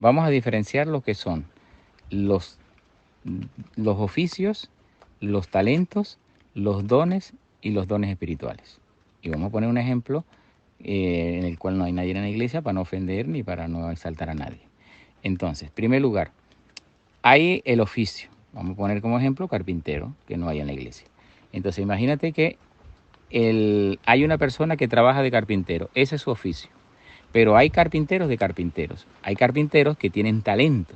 Vamos a diferenciar lo que son los, los oficios, los talentos, los dones y los dones espirituales. Y vamos a poner un ejemplo en el cual no hay nadie en la iglesia para no ofender ni para no exaltar a nadie. Entonces, en primer lugar, hay el oficio. Vamos a poner como ejemplo carpintero, que no hay en la iglesia. Entonces, imagínate que hay una persona que trabaja de carpintero, ese es su oficio. Pero hay carpinteros de carpinteros. Hay carpinteros que tienen talento,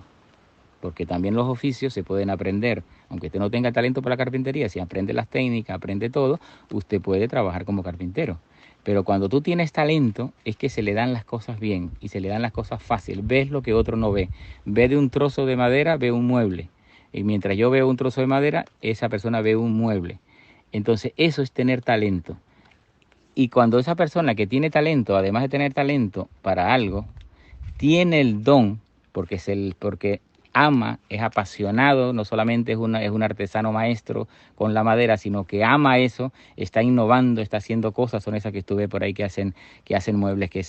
porque también los oficios se pueden aprender. Aunque usted no tenga talento para la carpintería, si aprende las técnicas, aprende todo, usted puede trabajar como carpintero. Pero cuando tú tienes talento, es que se le dan las cosas bien y se le dan las cosas fácil. Ves lo que otro no ve. Ve de un trozo de madera, ve un mueble. Y mientras yo veo un trozo de madera, esa persona ve un mueble. Entonces, eso es tener talento. Y cuando esa persona que tiene talento, además de tener talento para algo, tiene el don, porque ama, es apasionado, no solamente es un artesano maestro con la madera, sino que ama eso, está innovando, está haciendo cosas, son esas que estuve por ahí que hacen muebles que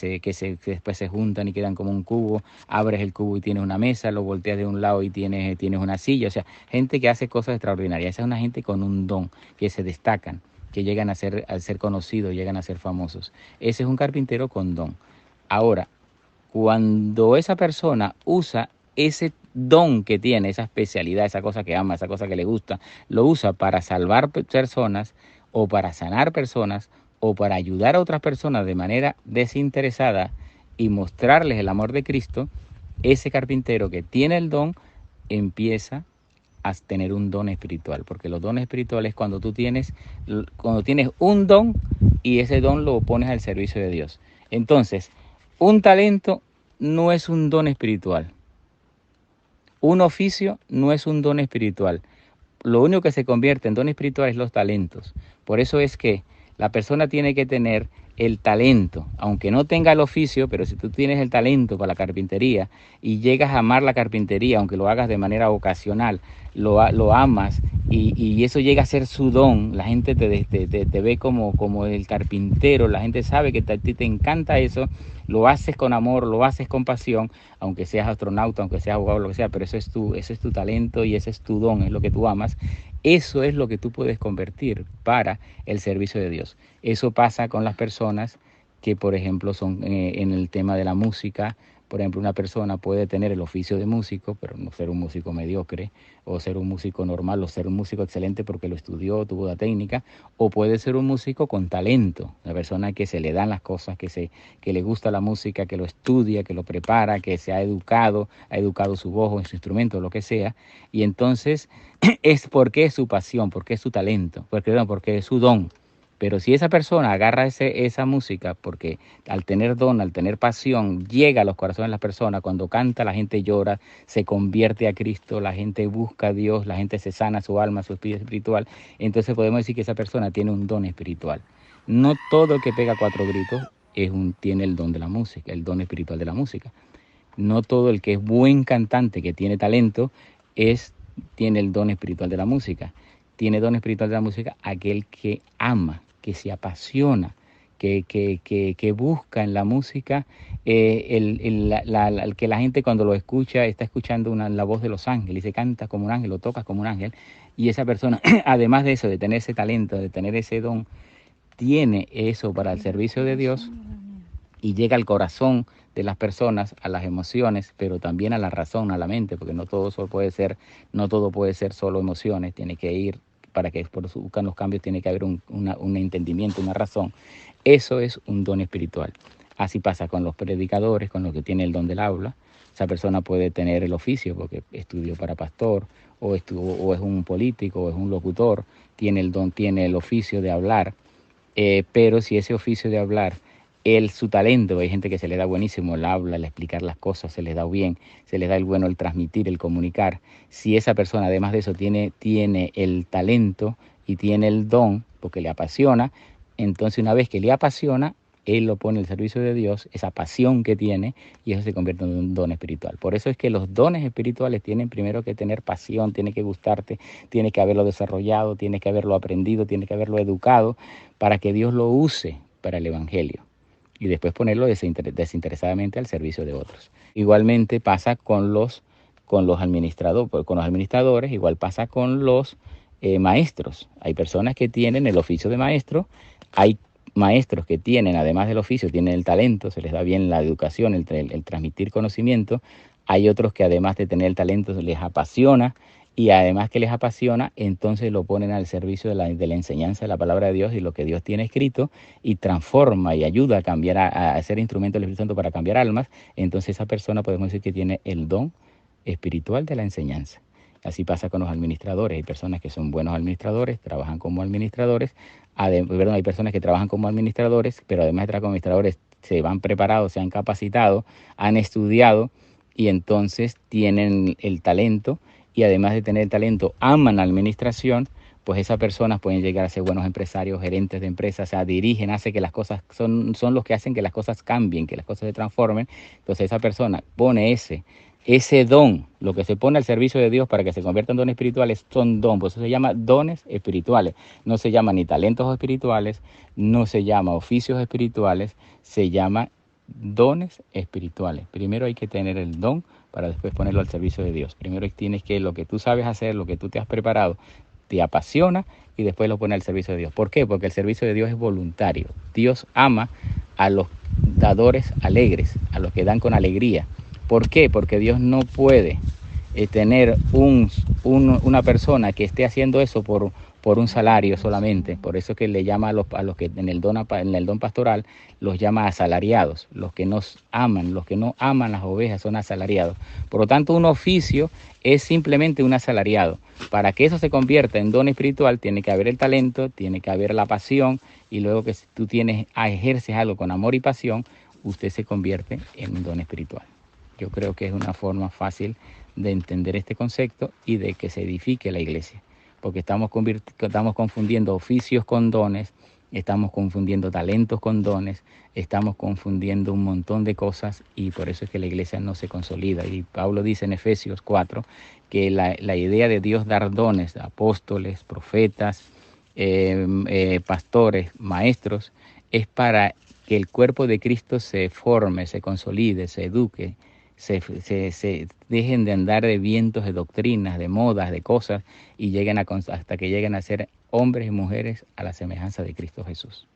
después se juntan y quedan como un cubo, abres el cubo y tienes una mesa, lo volteas de un lado y tienes una silla, o sea, gente que hace cosas extraordinarias, esa es una gente con un don, que se destacan, que llegan a ser conocidos, llegan a ser famosos. Ese es un carpintero con don. Ahora, cuando esa persona usa ese don que tiene, esa especialidad, esa cosa que ama, esa cosa que le gusta, lo usa para salvar personas o para sanar personas o para ayudar a otras personas de manera desinteresada y mostrarles el amor de Cristo, ese carpintero que tiene el don empieza a tener un don espiritual, porque los dones espirituales cuando tienes un don y ese don lo pones al servicio de Dios. Entonces, un talento no es un don espiritual. Un oficio no es un don espiritual. Lo único que se convierte en don espiritual es los talentos. Por eso es que la persona tiene que tener el talento, aunque no tenga el oficio, pero si tú tienes el talento para la carpintería y llegas a amar la carpintería, aunque lo hagas de manera ocasional, lo amas y eso llega a ser su don, la gente te ve como el carpintero, la gente sabe que a ti te encanta eso, lo haces con amor, lo haces con pasión, aunque seas astronauta, aunque seas abogado, lo que sea, pero ese es tu talento y ese es tu don, es lo que tú amas. Eso es lo que tú puedes convertir para el servicio de Dios. Eso pasa con las personas que, por ejemplo, son en el tema de la música. Por ejemplo, una persona puede tener el oficio de músico, pero no ser un músico mediocre, o ser un músico normal, o ser un músico excelente porque lo estudió, tuvo la técnica, o puede ser un músico con talento, una persona que se le dan las cosas, que le gusta la música, que lo estudia, que lo prepara, que se ha educado su voz o su instrumento, lo que sea, y entonces es porque es su pasión, porque es su talento, porque es su don. Pero si esa persona agarra esa música, porque al tener don, al tener pasión, llega a los corazones de las personas, cuando canta la gente llora, se convierte a Cristo, la gente busca a Dios, la gente se sana su alma, su espíritu espiritual, entonces podemos decir que esa persona tiene un don espiritual. No todo el que pega cuatro gritos tiene el don de la música, el don espiritual de la música. No todo el que es buen cantante, que tiene talento, tiene el don espiritual de la música. Tiene don espiritual de la música aquel que ama, que se apasiona, que busca en la música, que la gente cuando lo escucha está escuchando la voz de los ángeles, y se canta como un ángel, lo tocas como un ángel, y esa persona, además de eso, de tener ese talento, de tener ese don, tiene eso para el servicio de Dios y llega al corazón de las personas, a las emociones, pero también a la razón, a la mente, porque no todo puede ser solo emociones, tiene que ir, para que produzcan los cambios, tiene que haber un entendimiento, una razón. Eso es un don espiritual. Así pasa con los predicadores, con los que tienen el don del habla. Esa persona puede tener el oficio porque estudió para pastor, o es un político, o es un locutor, tiene el oficio de hablar, pero si ese oficio de hablar, su talento, hay gente que se le da buenísimo el habla, el explicar las cosas, se les da bien, se les da el bueno el transmitir, el comunicar. Si esa persona además de eso tiene el talento y tiene el don, porque le apasiona, entonces una vez que le apasiona, él lo pone al servicio de Dios, esa pasión que tiene, y eso se convierte en un don espiritual. Por eso es que los dones espirituales tienen primero que tener pasión, tiene que gustarte, tiene que haberlo desarrollado, tiene que haberlo aprendido, tiene que haberlo educado, para que Dios lo use para el Evangelio. y después ponerlo desinteresadamente al servicio de otros. Igualmente pasa con los administradores, igual pasa con los maestros. Hay personas que tienen el oficio de maestro, hay maestros que tienen, además del oficio, tienen el talento, se les da bien la educación, el transmitir conocimiento. Hay otros que además de tener el talento les apasiona, y además que les apasiona, entonces lo ponen al servicio de la enseñanza de la palabra de Dios y lo que Dios tiene escrito, y transforma y ayuda a cambiar, a ser instrumento del Espíritu Santo para cambiar almas. Entonces esa persona podemos decir que tiene el don espiritual de la enseñanza. Así pasa con los administradores. Hay personas que son buenos administradores, trabajan como administradores. Hay personas que trabajan como administradores, pero además de trabajar como administradores se van preparados, se han capacitado, han estudiado, y entonces tienen el talento, y además de tener el talento aman la administración. Pues esas personas pueden llegar a ser buenos empresarios, gerentes de empresas, o sea, dirigen, hace que las cosas, son los que hacen que las cosas cambien, que las cosas se transformen. Entonces esa persona pone ese don, lo que se pone al servicio de Dios para que se convierta en dones espirituales, son dones. Por eso se llama dones espirituales. No se llama ni talentos espirituales, no se llama oficios espirituales, se llama dones espirituales. Primero hay que tener el don para después ponerlo al servicio de Dios. Primero tienes que lo que tú sabes hacer, lo que tú te has preparado, te apasiona, y después lo pones al servicio de Dios. ¿Por qué? Porque el servicio de Dios es voluntario. Dios ama a los dadores alegres, a los que dan con alegría. ¿Por qué? Porque Dios no puede tener una persona que esté haciendo eso por un salario solamente. Por eso que le llama a los que en el don pastoral los llama asalariados. Los que no aman las ovejas son asalariados. Por lo tanto, un oficio es simplemente un asalariado. Para que eso se convierta en don espiritual, tiene que haber el talento, tiene que haber la pasión, y luego que si tú ejerces algo con amor y pasión, usted se convierte en un don espiritual. Yo creo que es una forma fácil de entender este concepto y de que se edifique la iglesia, porque estamos confundiendo oficios con dones, estamos confundiendo talentos con dones, estamos confundiendo un montón de cosas, y por eso es que la iglesia no se consolida. Y Pablo dice en Efesios 4 que la idea de Dios dar dones, apóstoles, profetas, pastores, maestros, es para que el cuerpo de Cristo se forme, se consolide, se eduque, se dejen de andar de vientos de doctrinas, de modas, de cosas, y hasta que lleguen a ser hombres y mujeres a la semejanza de Cristo Jesús.